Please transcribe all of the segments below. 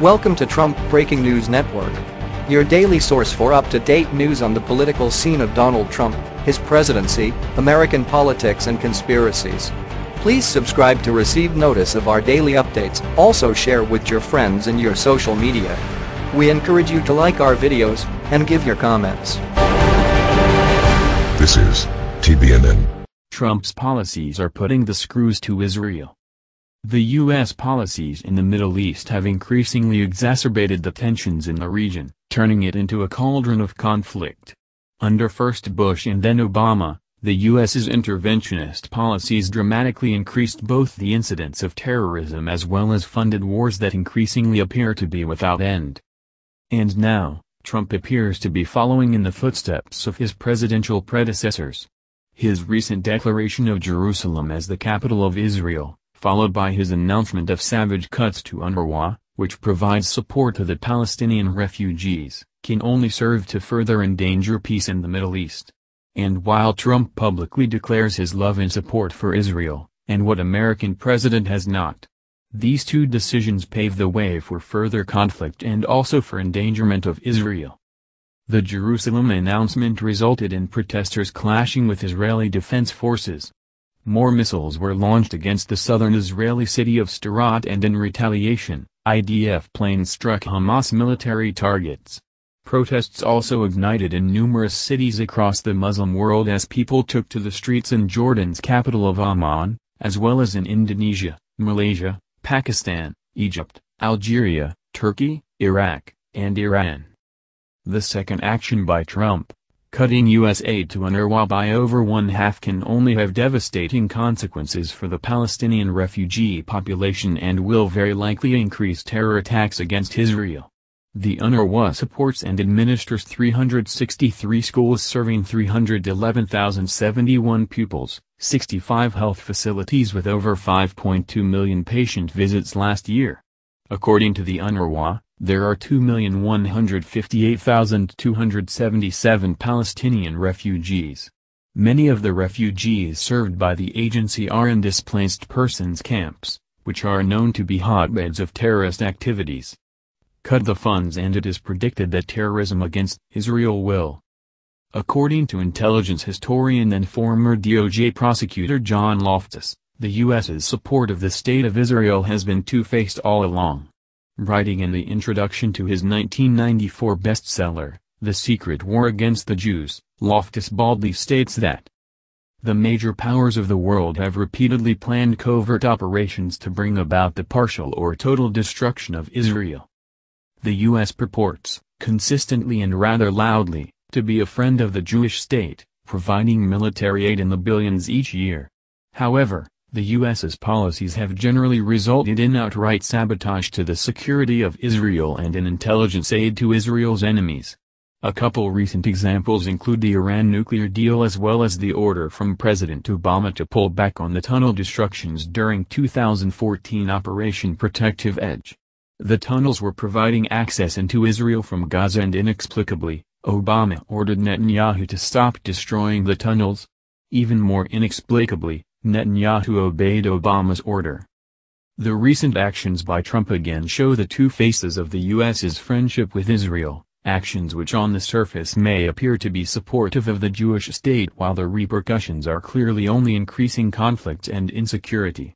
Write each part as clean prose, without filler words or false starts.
Welcome to Trump Breaking News Network, your daily source for up-to-date news on the political scene of Donald Trump, his presidency, American politics and conspiracies. Please subscribe to receive notice of our daily updates. Also share with your friends and your social media. We encourage you to like our videos and give your comments. This is TBNN. Trump's policies are putting the screws to Israel. The U.S. policies in the Middle East have increasingly exacerbated the tensions in the region, turning it into a cauldron of conflict. Under first Bush and then Obama, the U.S.'s interventionist policies dramatically increased both the incidence of terrorism as well as funded wars that increasingly appear to be without end. And now, Trump appears to be following in the footsteps of his presidential predecessors. His recent declaration of Jerusalem as the capital of Israel, followed by his announcement of savage cuts to UNRWA, which provides support to the Palestinian refugees, can only serve to further endanger peace in the Middle East. And while Trump publicly declares his love and support for Israel, and what American president has not, these two decisions pave the way for further conflict and also for endangerment of Israel. The Jerusalem announcement resulted in protesters clashing with Israeli defense forces. More missiles were launched against the southern Israeli city of Sderot, and in retaliation, IDF planes struck Hamas military targets. Protests also ignited in numerous cities across the Muslim world as people took to the streets in Jordan's capital of Amman, as well as in Indonesia, Malaysia, Pakistan, Egypt, Algeria, Turkey, Iraq, and Iran. The second action by Trump, cutting U.S. aid to UNRWA by over one-half, can only have devastating consequences for the Palestinian refugee population and will very likely increase terror attacks against Israel. The UNRWA supports and administers 363 schools serving 311,071 pupils, 65 health facilities with over 5.2 million patient visits last year. According to the UNRWA, there are 2,158,277 Palestinian refugees. Many of the refugees served by the agency are in displaced persons camps, which are known to be hotbeds of terrorist activities. Cut the funds and it is predicted that terrorism against Israel will. According to intelligence historian and former DOJ prosecutor John Loftus, the U.S.'s support of the State of Israel has been two-faced all along. Writing in the introduction to his 1994 bestseller, The Secret War Against the Jews, Loftus boldly states that the major powers of the world have repeatedly planned covert operations to bring about the partial or total destruction of Israel. The U.S. purports, consistently and rather loudly, to be a friend of the Jewish state, providing military aid in the billions each year. However, the U.S.'s policies have generally resulted in outright sabotage to the security of Israel and in intelligence aid to Israel's enemies. A couple recent examples include the Iran nuclear deal as well as the order from President Obama to pull back on the tunnel destructions during 2014 Operation Protective Edge. The tunnels were providing access into Israel from Gaza, and inexplicably, Obama ordered Netanyahu to stop destroying the tunnels. Even more inexplicably, Netanyahu obeyed Obama's order. The recent actions by Trump again show the two faces of the U.S.'s friendship with Israel, actions which on the surface may appear to be supportive of the Jewish state while the repercussions are clearly only increasing conflict and insecurity.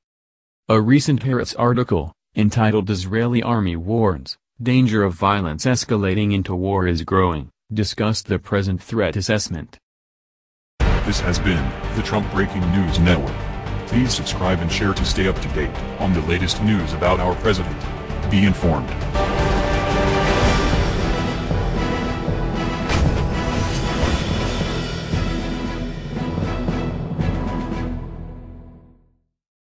A recent Harris article, entitled "Israeli Army Warns, Danger of Violence Escalating into War is Growing," discussed the present threat assessment. This has been the Trump Breaking News Network. Please subscribe and share to stay up to date on the latest news about our president. Be informed.